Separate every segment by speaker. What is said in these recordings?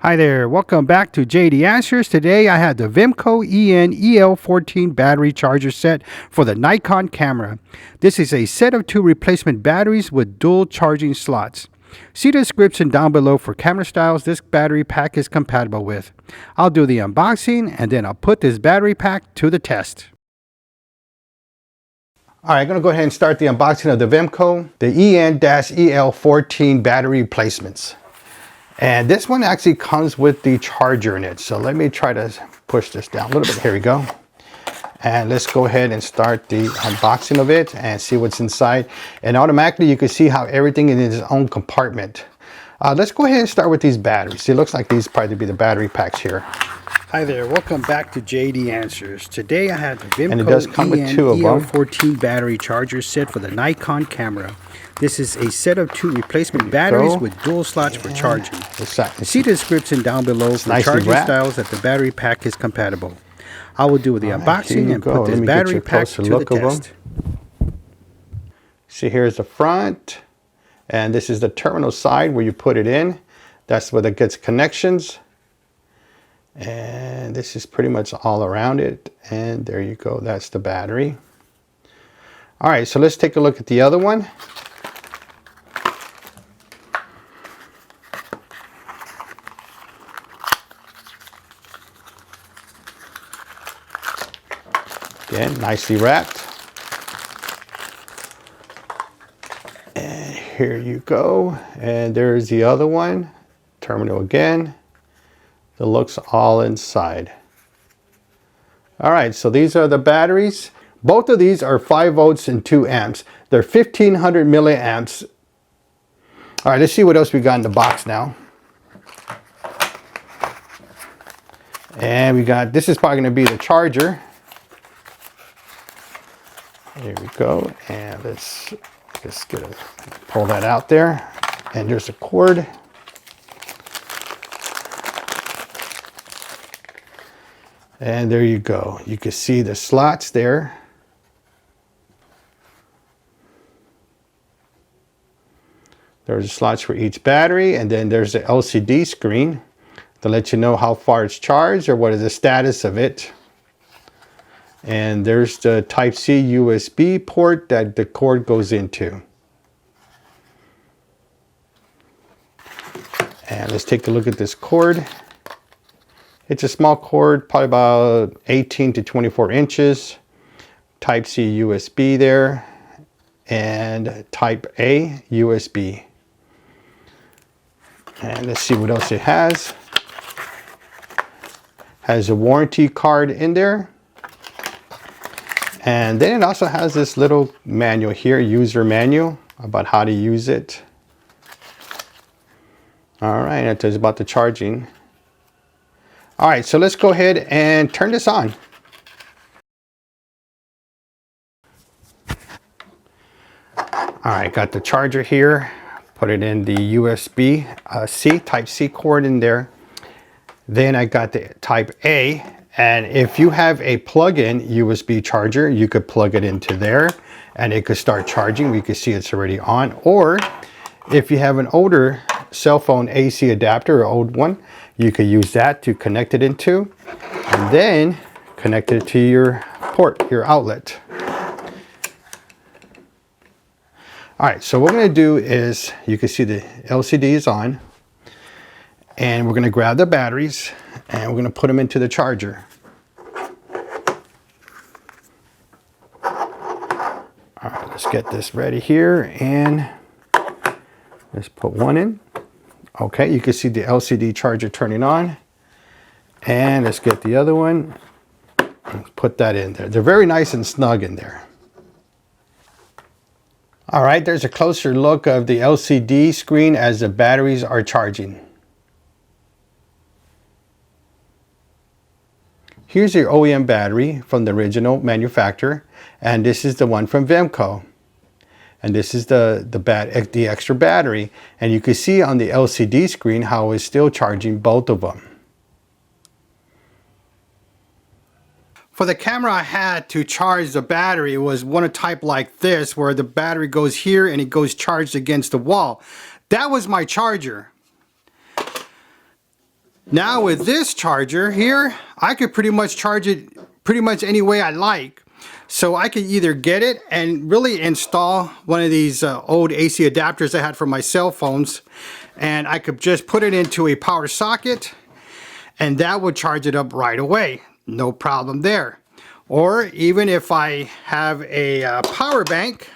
Speaker 1: Hi there, welcome back to JD Answers. Today I had the Vemico EN-EL14 battery charger set for the Nikon camera. This is a set of 2 replacement batteries with dual charging slots. See the description down below for camera styles this battery pack is compatible with. I'll do the unboxing and then I'll put this battery pack to the test. Alright, I'm going to go ahead and start the unboxing of the Vemico, the EN-EL14 battery replacements. And this one actually comes with the charger in it. So let me try to push this down a little bit. Here we go. And let's go ahead and start the unboxing of it and see what's inside. And automatically you can see how everything is in its own compartment. Let's go ahead and start with these batteries. It looks like these probably be the battery packs here. Hi there, welcome back to JD Answers. Today I have the Vemico EN-EL14 battery charger set for the Nikon camera. This is a set of 2 replacement batteries with dual slots for charging. See the description down below for charging styles that the battery pack is compatible. I will do the unboxing and put this battery pack to the test. See, here's the front, and this is the terminal side where you put it in. That's where it gets connections. And this is pretty much all around it. And there you go, that's the battery. All right, so let's take a look at the other one. Again, nicely wrapped. And here you go. And there's the other one. Terminal again. That looks all inside. All right, so these are the batteries. Both of these are 5 volts and 2 amps. They're 1500 milliamps. All right, let's see what else we got in the box now. And we got, this is probably gonna be the charger. Here we go, and let's pull that out there. And there's a cord. And there you go. You can see the slots there. There's the slots for each battery, and then there's the LCD screen to let you know how far it's charged or what is the status of it. And there's the Type-C USB port that the cord goes into. And let's take a look at this cord. It's a small cord, probably about 18 to 24 inches. Type-C USB there. And Type-A USB. And let's see what else it has. Has a warranty card in there. And then it also has this little manual here, user manual, about how to use it. All right, that is about the charging. All right, so let's go ahead and turn this on. All right, got the charger here. Put it in the USB-C, Type-C cord in there. Then I got the Type-A. And if you have a plug-in USB charger, you could plug it into there and it could start charging. We can see it's already on. Or if you have an older cell phone AC adapter, or old one, you could use that to connect it into and then connect it to your port, your outlet. All right, so what we're gonna do is, you can see the LCD is on, and we're gonna grab the batteries and we're gonna put them into the charger. All right, let's get this ready here and let's put one in. Okay, you can see the LCD charger turning on. And let's get the other one and put that in there. They're very nice and snug in there. All right, there's a closer look of the LCD screen as the batteries are charging. Here's your OEM battery from the original manufacturer, and this is the one from Vemico. And this is the extra battery, and you can see on the LCD screen how it's still charging both of them. For the camera I had to charge the battery, it was one type like this, where the battery goes here and it goes charged against the wall. That was my charger. Now with this charger here, I could pretty much charge it pretty much any way I like. So I could either get it and really install one of these old AC adapters I had for my cell phones, and I could just put it into a power socket and that would charge it up right away. No problem there. Or even if I have a power bank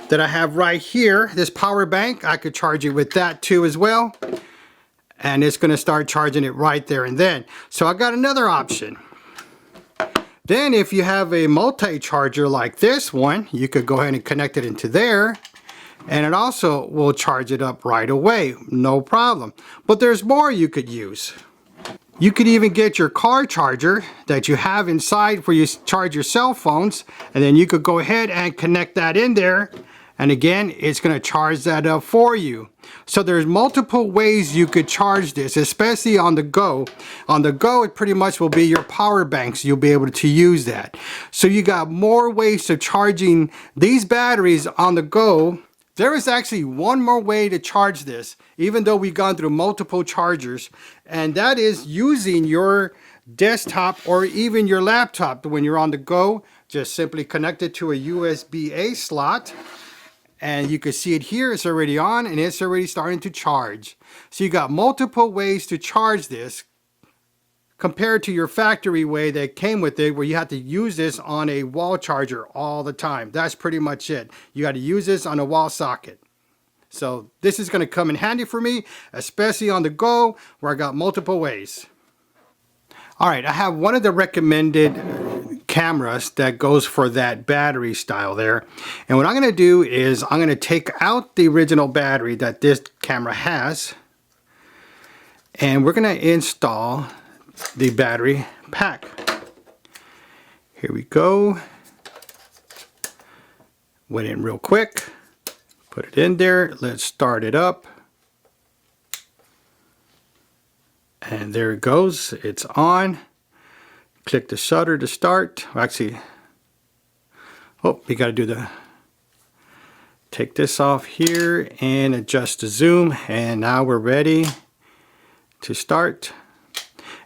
Speaker 1: that I have right here, this power bank, I could charge it with that too as well. And it's going to start charging it right there and then. So I got another option. Then if you have a multi-charger like this one, you could go ahead and connect it into there, and it also will charge it up right away, no problem. But there's more you could use. You could even get your car charger that you have inside where you charge your cell phones, and then you could go ahead and connect that in there, and again, it's going to charge that up for you. So there's multiple ways you could charge this, especially on the go. On the go, it pretty much will be your power banks. You'll be able to use that. So you got more ways of charging these batteries on the go. There is actually one more way to charge this, even though we've gone through multiple chargers, and that is using your desktop or even your laptop. When you're on the go, just simply connect it to a USB-A slot. And you can see it here, it's already on and it's already starting to charge. So you got multiple ways to charge this compared to your factory way that came with it, where you have to use this on a wall charger all the time. That's pretty much it. You got to use this on a wall socket. So this is going to come in handy for me, especially on the go where I got multiple ways. All right, I have one of the recommended cameras that goes for that battery style there. And what I'm going to do is I'm going to take out the original battery that this camera has, and we're going to install the battery pack. Here we go. Went in real quick. Put it in there. Let's start it up. And there it goes. It's on. Click the shutter to start. Actually, oh, we got to do the, take this off here and adjust the zoom. And now we're ready to start.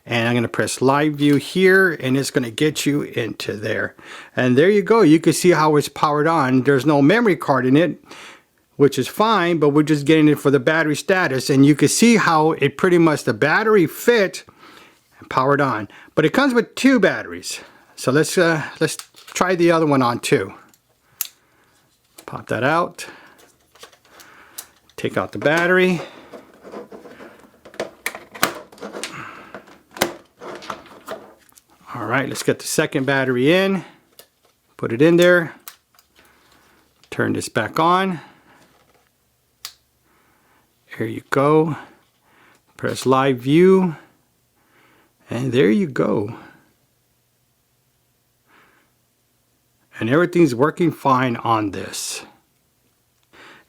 Speaker 1: And I'm going to press live view here, and it's going to get you into there. And there you go. You can see how it's powered on. There's no memory card in it, which is fine, but we're just getting it for the battery status. And you can see how it pretty much, the battery fit and powered on. But it comes with two batteries. So let's try the other one on too. Pop that out. Take out the battery. All right, let's get the second battery in. Put it in there. Turn this back on. Here you go. Press live view. And there you go. And everything's working fine on this.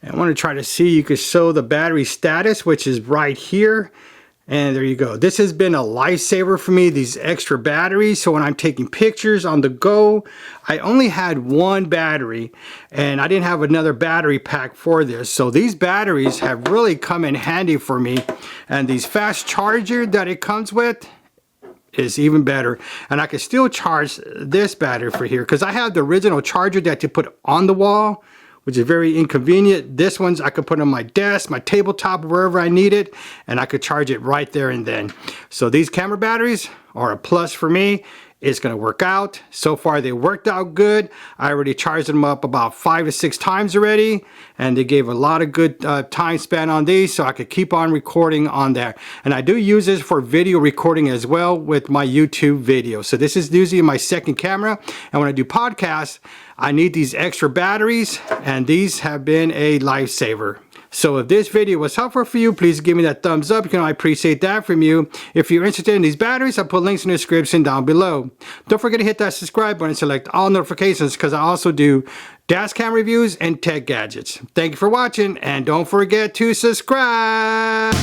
Speaker 1: And I want to try to see, you can show the battery status, which is right here. And there you go. This has been a lifesaver for me, these extra batteries. So when I'm taking pictures on the go, I only had one battery and I didn't have another battery pack for this. So these batteries have really come in handy for me. And these fast charger that it comes with is even better. And I can still charge this battery for here, because I have the original charger that you put on the wall, which is very inconvenient. This one's I could put on my desk, my tabletop, wherever I need it, and I could charge it right there and then. So these camera batteries are a plus for me. It's going to work out. So far they worked out good. I already charged them up about 5 to 6 times already, and they gave a lot of good time span on these, so I could keep on recording on there. And I do use this for video recording as well with my YouTube videos. So this is usually my second camera, and when I do podcasts, I need these extra batteries, and these have been a lifesaver. So if this video was helpful for you, please give me that thumbs up. I appreciate that from you. If you're interested in these batteries, I'll put links in the description down below. Don't forget to hit that subscribe button and select all notifications, because I also do dash cam reviews and tech gadgets. Thank you for watching, and don't forget to subscribe.